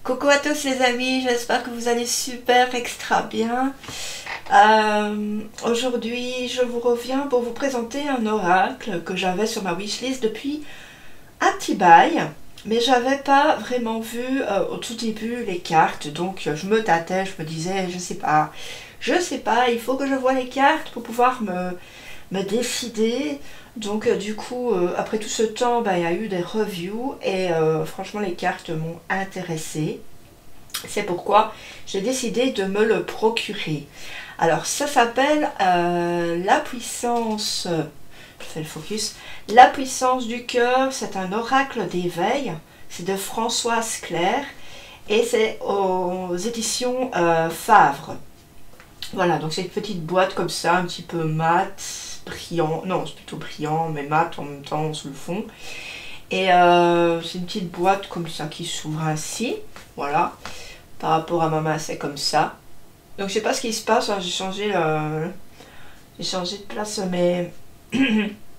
Coucou à tous les amis, j'espère que vous allez super extra bien. Aujourd'hui je vous reviens pour vous présenter un oracle que j'avais sur ma wishlist depuis un petit bail. Mais j'avais pas vraiment vu au tout début les cartes, donc je me tâtais, je me disais je sais pas, il faut que je voie les cartes pour pouvoir me décider. Donc du coup, après tout ce temps, il y a eu des reviews et franchement les cartes m'ont intéressée. C'est pourquoi j'ai décidé de me le procurer. Alors ça s'appelle la puissance, je fais le focus, la puissance du cœur, c'est un oracle d'éveil, c'est de Françoise Claire et c'est aux éditions Favre. Voilà, donc c'est une petite boîte comme ça, un petit peu mat, brillant, non c'est plutôt brillant mais mat en même temps sous le fond. Et c'est une petite boîte comme ça qui s'ouvre ainsi, voilà. Par rapport à ma main c'est comme ça. Donc je sais pas ce qui se passe, hein, j'ai changé de place mes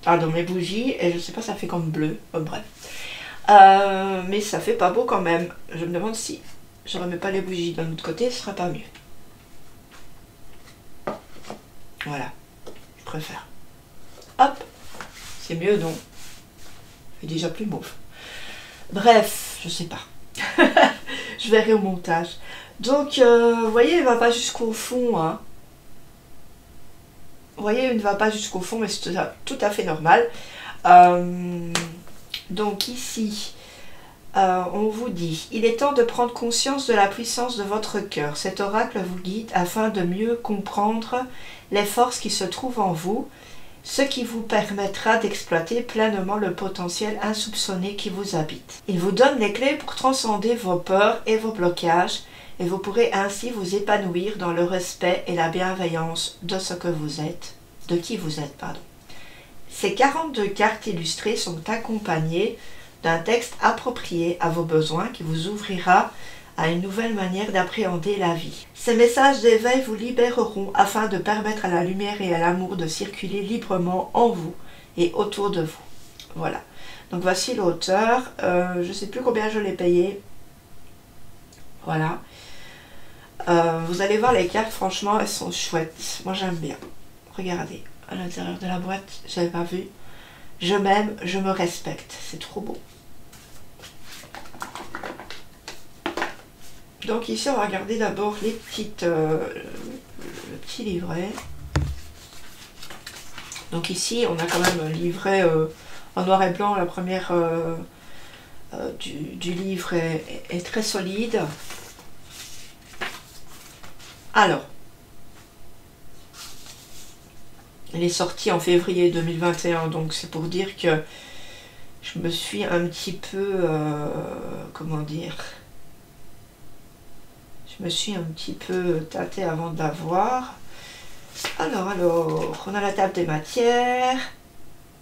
pardon, mes bougies et je sais pas, ça fait comme bleu, bref. Mais ça fait pas beau quand même. Je me demande si je remets pas les bougies de l'autre côté, ce sera pas mieux. Voilà, je préfère. Hop, c'est mieux donc. C'est déjà plus mauve. Bref, je sais pas. Je verrai au montage. Donc, vous voyez, il ne va pas jusqu'au fond. Hein. Vous voyez, il ne va pas jusqu'au fond, mais c'est tout à fait normal. Donc ici, on vous dit, il est temps de prendre conscience de la puissance de votre cœur. Cet oracle vous guide afin de mieux comprendre les forces qui se trouvent en vous, ce qui vous permettra d'exploiter pleinement le potentiel insoupçonné qui vous habite. Il vous donne les clés pour transcender vos peurs et vos blocages, et vous pourrez ainsi vous épanouir dans le respect et la bienveillance de ce que vous êtes, de qui vous êtes, pardon. Ces 42 cartes illustrées sont accompagnées d'un texte approprié à vos besoins qui vous ouvrira à une nouvelle manière d'appréhender la vie. Ces messages d'éveil vous libéreront afin de permettre à la lumière et à l'amour de circuler librement en vous et autour de vous. Voilà. Donc voici l'auteur. Je ne sais plus combien je l'ai payé. Voilà. Vous allez voir les cartes, franchement, elles sont chouettes. Moi, j'aime bien. Regardez, à l'intérieur de la boîte, je n'avais pas vu. Je m'aime, je me respecte. C'est trop beau. Donc ici, on va regarder d'abord les petites, le petit livret. Donc ici, on a quand même un livret en noir et blanc. La première du livre est très solide. Alors, il est sorti en février 2021, donc c'est pour dire que je me suis un petit peu, comment dire, je me suis un petit peu tâtée avant de l'avoir. Alors, on a la table des matières,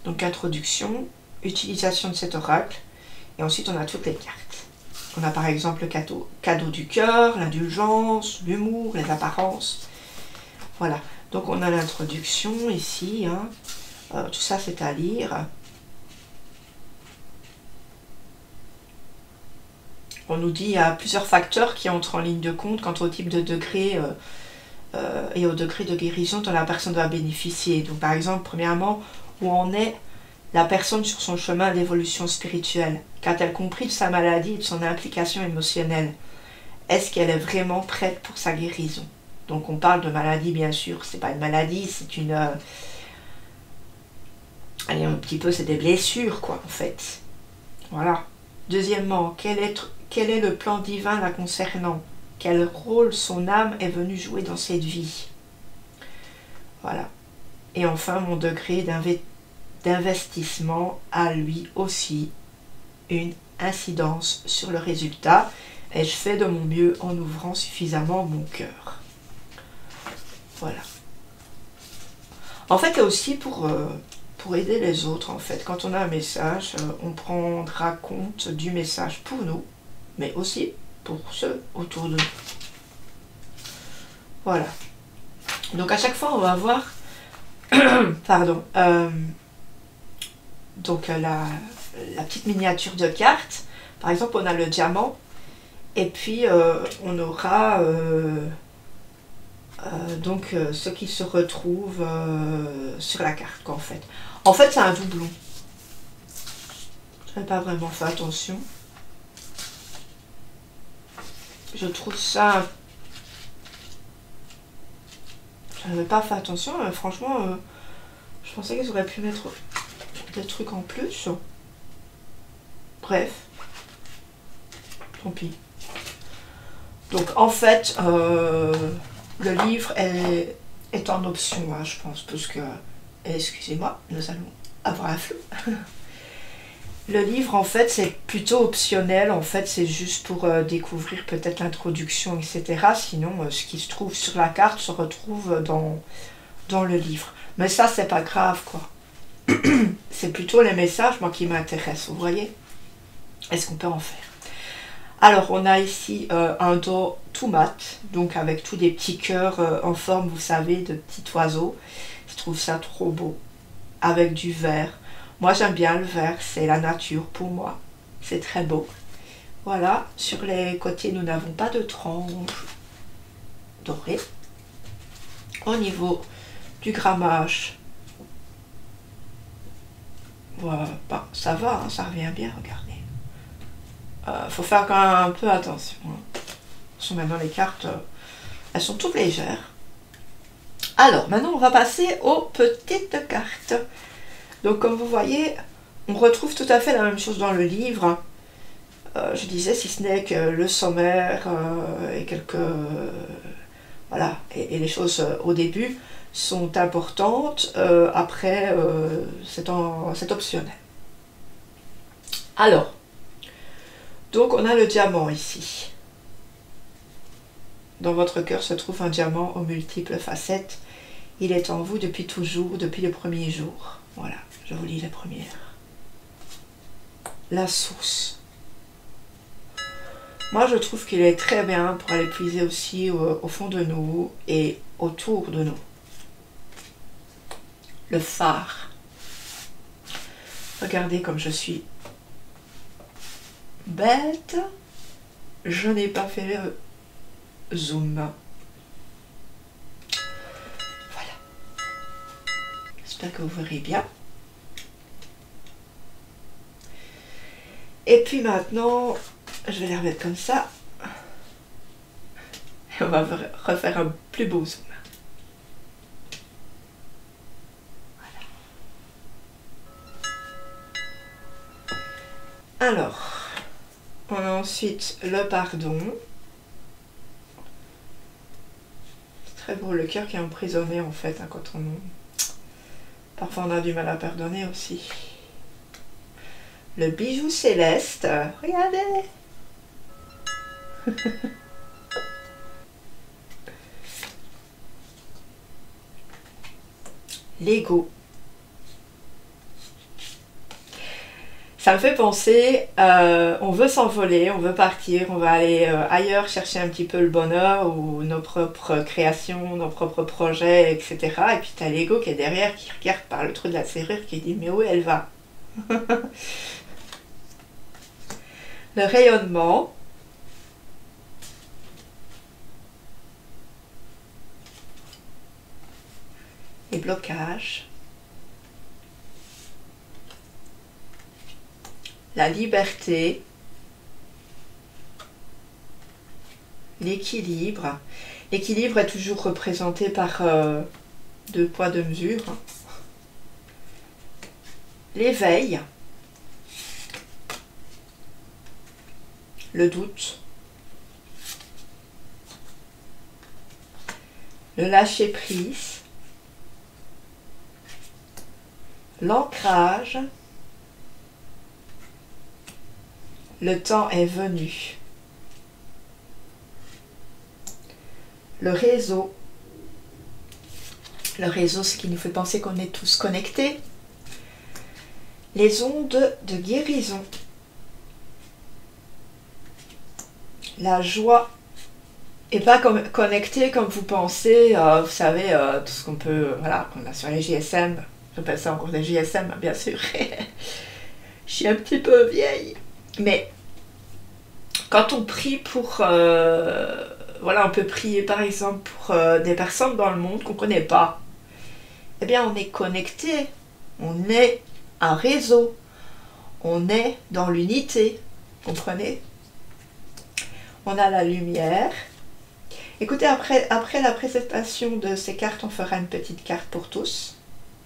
donc introduction, utilisation de cet oracle, et ensuite on a toutes les cartes. On a par exemple le cadeau du cœur, l'indulgence, l'humour, les apparences. Voilà, donc on a l'introduction ici, hein. Tout ça c'est à lire. On nous dit qu'il y a plusieurs facteurs qui entrent en ligne de compte quant au type de degré et au degré de guérison dont la personne doit bénéficier. Donc par exemple, premièrement, où en est la personne sur son chemin d'évolution spirituelle? Qu'a-t-elle compris de sa maladie et de son implication émotionnelle? Est-ce qu'elle est vraiment prête pour sa guérison? Donc on parle de maladie bien sûr, c'est pas une maladie, c'est une... allez, un petit peu, c'est des blessures quoi en fait. Voilà. Deuxièmement, quel est le plan divin la concernant? Quel rôle son âme est venue jouer dans cette vie? Voilà. Et enfin, mon degré d'investissement a lui aussi une incidence sur le résultat. Et je fais de mon mieux en ouvrant suffisamment mon cœur. Voilà. En fait, c'est aussi pour aider les autres, en fait. Quand on a un message, on prendra compte du message pour nous, mais aussi pour ceux autour de nous. Voilà. Donc à chaque fois, on va voir pardon, donc la petite miniature de carte. Par exemple, on a le diamant Et puis on aura donc ce qui se retrouve sur la carte quoi, en fait. En fait c'est un doublon. Je n'ai pas vraiment fait attention. Je trouve ça... Je n'avais pas fait attention, mais franchement, je pensais qu'ils auraient pu mettre des trucs en plus. Bref. Tant pis. Donc en fait, le livre est en option, hein, je pense, parce que... Excusez-moi, nous allons avoir un flou. Le livre, en fait, c'est plutôt optionnel. En fait, c'est juste pour découvrir peut-être l'introduction, etc. Sinon, ce qui se trouve sur la carte se retrouve dans le livre. Mais ça, c'est pas grave, quoi. C'est plutôt les messages, moi, qui m'intéressent, vous voyez. Est-ce qu'on peut en faire? Alors, on a ici un dos tout mat, donc avec tous des petits cœurs en forme, vous savez, de petits oiseaux. Je trouve ça trop beau. Avec du vert. Moi j'aime bien le vert, c'est la nature pour moi. C'est très beau. Voilà, sur les côtés nous n'avons pas de tranche dorée. Au niveau du grammage, voilà, bah, ça va, hein, ça revient bien, regardez. Faut faire quand même un peu attention. Hein. Maintenant les cartes, elles sont toutes légères. Alors, maintenant on va passer aux petites cartes. Donc comme vous voyez, on retrouve tout à fait la même chose dans le livre. Je disais, si ce n'est que le sommaire et quelques... voilà, et les choses au début sont importantes. Après, c'est optionnel. Alors, donc on a le diamant ici. Dans votre cœur se trouve un diamant aux multiples facettes. Il est en vous depuis toujours, depuis le premier jour. Voilà, je vous lis la première. La source. Moi, je trouve qu'il est très bien pour aller puiser aussi au fond de nous et autour de nous. Le phare. Regardez comme je suis bête. Je n'ai pas fait le zoom. Voilà. J'espère que vous verrez bien. Et puis maintenant, je vais les remettre comme ça. Et on va refaire un plus beau zoom. Voilà. Alors, on a ensuite le pardon. C'est très beau, le cœur qui est emprisonné en fait, hein, quand on... Parfois on a du mal à pardonner aussi. Le bijou céleste, regardez. L'ego. Ça me fait penser, on veut s'envoler, on veut partir, on va aller ailleurs chercher un petit peu le bonheur ou nos propres créations, nos propres projets, etc. Et puis t'as l'ego qui est derrière, qui regarde par le trou de la serrure, qui dit mais où elle va? Le rayonnement. Les blocages. La liberté. L'équilibre. L'équilibre est toujours représenté par deux poids, deux mesures. L'éveil. Le doute. Le lâcher-prise. L'ancrage. Le temps est venu. Le réseau. Le réseau, ce qui nous fait penser qu'on est tous connectés. Les ondes de guérison. La joie. Et pas connecté comme vous pensez, vous savez, tout ce qu'on peut, voilà, qu'on a sur les GSM. J'appelle ça encore des GSM, bien sûr. Je suis un petit peu vieille. Mais quand on prie pour... voilà, on peut prier par exemple pour des personnes dans le monde qu'on ne connaît pas. Eh bien, on est connecté, on est un réseau, on est dans l'unité, comprenez? On a la lumière. Écoutez, après la présentation de ces cartes, on fera une petite carte pour tous.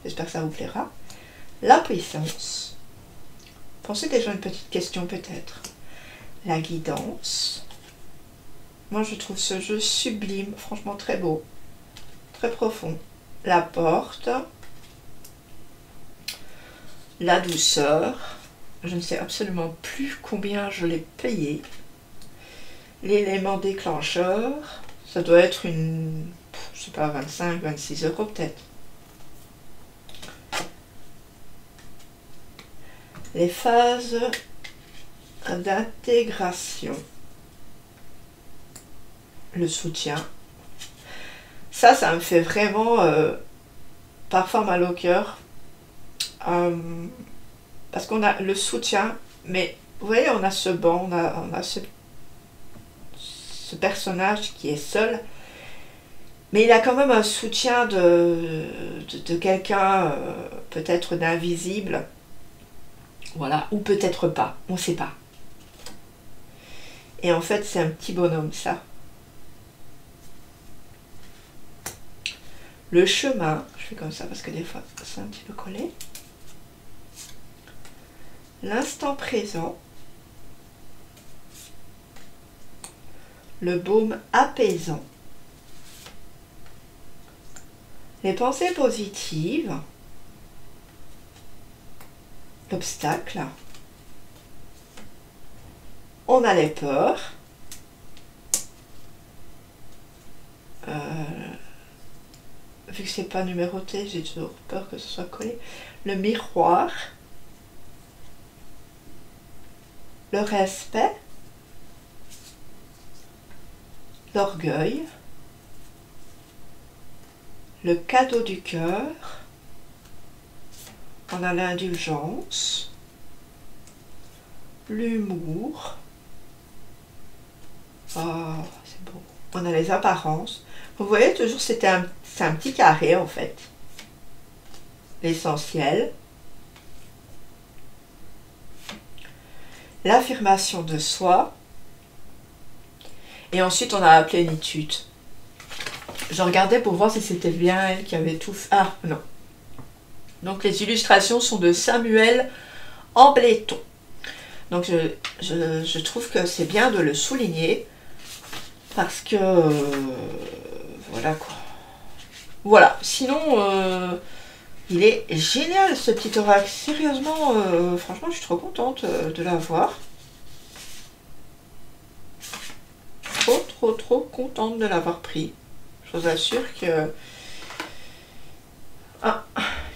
J'espère que ça vous plaira. La puissance. Pensez déjà à une petite question peut-être. La guidance. Moi, je trouve ce jeu sublime, franchement très beau, très profond. La porte. La douceur. Je ne sais absolument plus combien je l'ai payé. L'élément déclencheur. Ça doit être une, je sais pas, 25, 26 € peut-être. Les phases d'intégration. Le soutien. Ça me fait vraiment parfois mal au cœur. Parce qu'on a le soutien, mais vous voyez, on a ce banc, on a ce personnage qui est seul, mais il a quand même un soutien de quelqu'un, peut-être d'invisible, voilà, ou peut-être pas, on ne sait pas. Et en fait, c'est un petit bonhomme, ça. Le chemin, je fais comme ça parce que des fois, c'est un petit peu collé. L'instant présent. Le baume apaisant. Les pensées positives. L'obstacle. On a les peurs. Vu que c'est pas numéroté, j'ai toujours peur que ce soit collé. Le miroir. Le respect. L'orgueil. Le cadeau du cœur. On a l'indulgence. L'humour. Oh, c'est beau. On a les apparences. Vous voyez, toujours, c'est un petit carré, en fait. L'essentiel. L'affirmation de soi. Et ensuite, on a la plénitude. Je regardais pour voir si c'était bien elle qui avait tout fait. Ah, non. Donc, les illustrations sont de Samuel Ambleton. Donc, je trouve que c'est bien de le souligner. Parce que... voilà, quoi. Voilà. Sinon, il est génial, ce petit oracle. Sérieusement, franchement, je suis trop contente de l'avoir. Trop contente de l'avoir pris. Je vous assure que... Ah,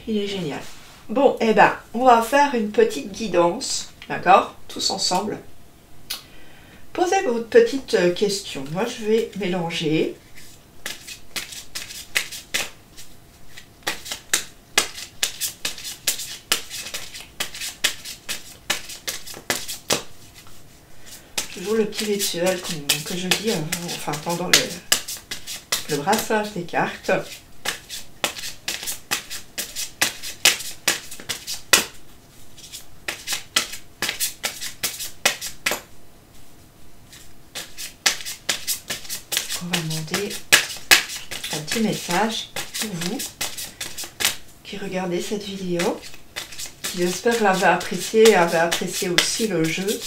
il est génial. Bon, eh ben, on va faire une petite guidance, d'accord? Tous ensemble. Posez votre petite question. Moi, je vais mélanger. Toujours le petit rituel que je dis enfin, pendant le brassage des cartes. On va demander un petit message pour vous qui regardez cette vidéo, qui j'espère l'avez apprécié et avez apprécié aussi le jeu.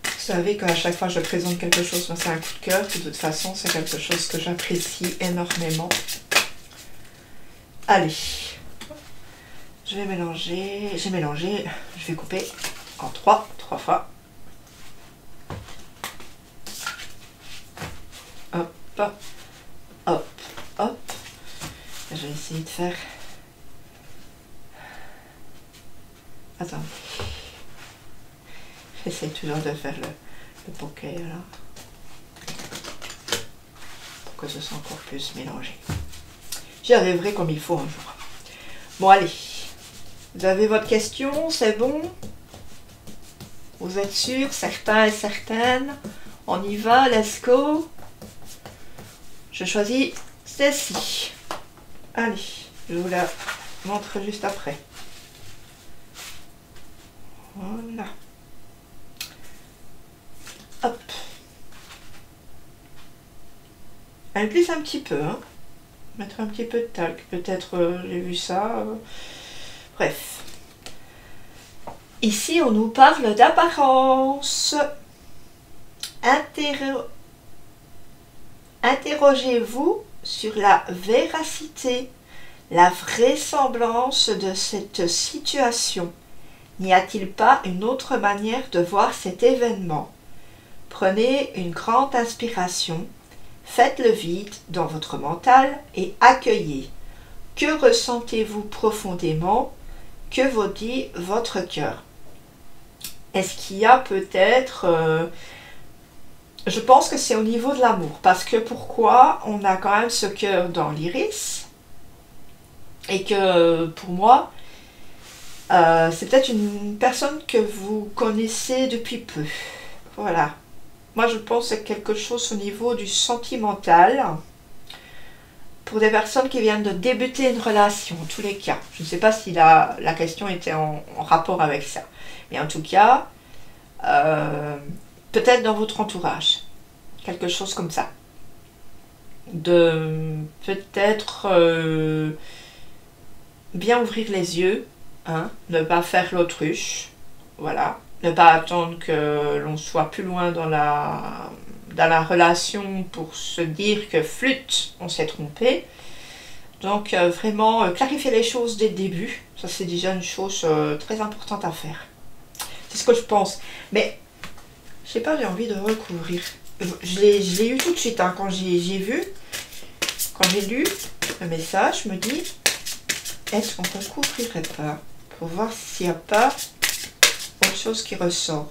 Vous savez qu'à chaque fois que je présente quelque chose, c'est un coup de cœur. De toute façon, c'est quelque chose que j'apprécie énormément. Allez, je vais mélanger. J'ai mélangé. Je vais couper en trois fois. Hop, hop, hop. Je vais essayer de faire... Attends. J'essaie toujours de faire le bouquet là. Pour que ce soit encore plus mélangé. J'y arriverai comme il faut un jour. Bon allez. Vous avez votre question, c'est bon? Vous êtes sûr, certains et certaines? On y va, let's go. Je choisis celle-ci. Allez, je vous la montre juste après. Voilà. Hop. Elle glisse un petit peu, hein. Mettre un petit peu de talc. Peut-être j'ai vu ça. Bref. Ici, on nous parle d'apparence. Interrogez-vous sur la véracité, la vraisemblance de cette situation. N'y a-t-il pas une autre manière de voir cet événement? Prenez une grande inspiration, faites le vide dans votre mental et accueillez. Que ressentez-vous profondément? Que vous dit votre cœur? Est-ce qu'il y a peut-être... je pense que c'est au niveau de l'amour. Parce que pourquoi? On a quand même ce cœur dans l'iris. Et que pour moi, c'est peut-être une personne que vous connaissez depuis peu. Voilà. Moi, je pense que c'est quelque chose au niveau du sentimental. Pour des personnes qui viennent de débuter une relation, en tous les cas. Je ne sais pas si la question était en rapport avec ça. Mais en tout cas, peut-être dans votre entourage. Quelque chose comme ça. De peut-être bien ouvrir les yeux. Hein, ne pas faire l'autruche. Voilà. Ne pas attendre que l'on soit plus loin dans la relation pour se dire que flûte, on s'est trompé. Donc vraiment clarifier les choses dès le début. Ça c'est déjà une chose très importante à faire. C'est ce que je pense. Mais je sais pas, j'ai envie de recouvrir. Je l'ai eu tout de suite hein, quand j'ai vu, quand j'ai lu le message, je me dis, est-ce qu'on ne recouvrirait pas pour voir s'il n'y a pas autre chose qui ressort.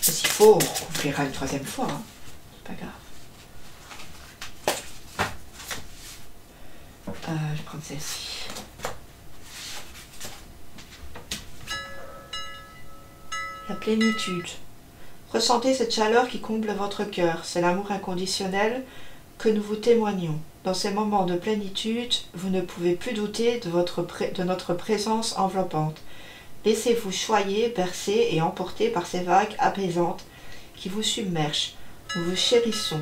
Mais s'il faut, on recouvrira une troisième fois. Hein. C'est pas grave. Je vais prendre celle-ci. La plénitude. Ressentez cette chaleur qui comble votre cœur. C'est l'amour inconditionnel que nous vous témoignons. Dans ces moments de plénitude, vous ne pouvez plus douter de notre présence enveloppante. Laissez-vous choyer, bercer et emporter par ces vagues apaisantes qui vous submergent. Nous vous chérissons.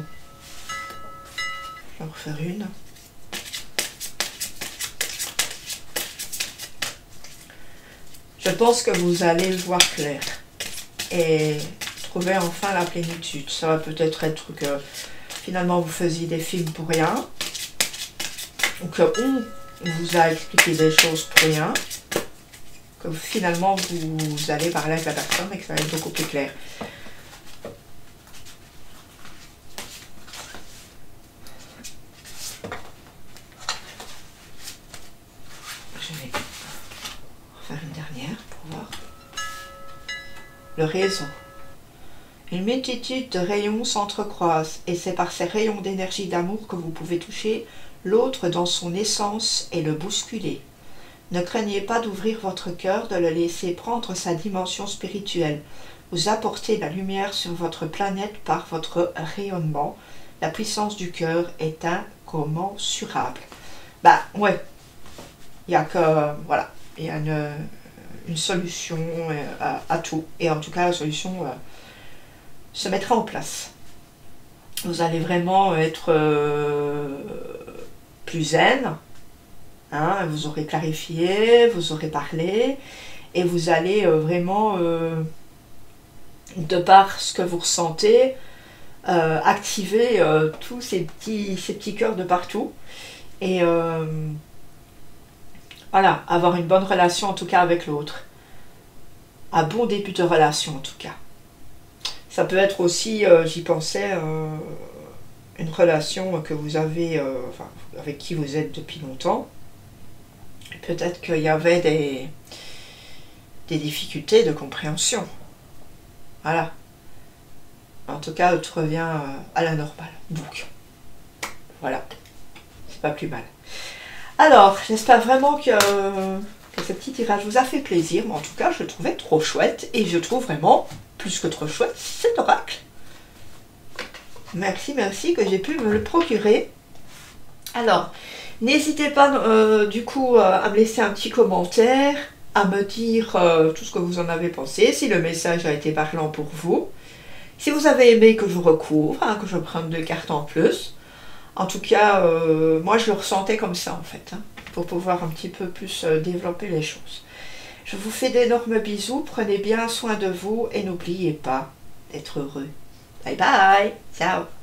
Je vais en refaire une. Je pense que vous allez voir clair et trouver enfin la plénitude. Ça va peut-être être que finalement vous faisiez des films pour rien, ou qu'on vous a expliqué des choses pour rien, que finalement vous allez parler avec la personne et que ça va être beaucoup plus clair. Je vais refaire une dernière pour voir. Le réseau. Une multitude de rayons s'entrecroisent et c'est par ces rayons d'énergie d'amour que vous pouvez toucher l'autre dans son essence et le bousculer. Ne craignez pas d'ouvrir votre cœur, de le laisser prendre sa dimension spirituelle. Vous apportez la lumière sur votre planète par votre rayonnement. La puissance du cœur est incommensurable. Bah ouais, il y a que, voilà, il y a une solution à tout. Et en tout cas, la solution se mettra en place. Vous allez vraiment être plus zen, hein, vous aurez clarifié, vous aurez parlé, et vous allez vraiment, de par ce que vous ressentez, activer tous ces petits cœurs de partout, et voilà, avoir une bonne relation en tout cas avec l'autre. Un bon début de relation en tout cas. Ça peut être aussi, j'y pensais, une relation que vous avez, enfin, avec qui vous êtes depuis longtemps. Peut-être qu'il y avait des difficultés de compréhension. Voilà. En tout cas, tout revient à la normale. Donc, voilà. c'est pas plus mal. Alors, j'espère vraiment que ce petit tirage vous a fait plaisir, mais en tout cas, je le trouvais trop chouette, et je trouve vraiment plus que trop chouette cet oracle. Merci, merci que j'ai pu me le procurer. Alors, n'hésitez pas du coup à me laisser un petit commentaire, à me dire tout ce que vous en avez pensé, si le message a été parlant pour vous. Si vous avez aimé que je recouvre, hein, que je prenne 2 cartes en plus. En tout cas, moi je le ressentais comme ça en fait, hein, pour pouvoir un petit peu plus développer les choses. Je vous fais d'énormes bisous, prenez bien soin de vous et n'oubliez pas d'être heureux. Bye bye, ciao.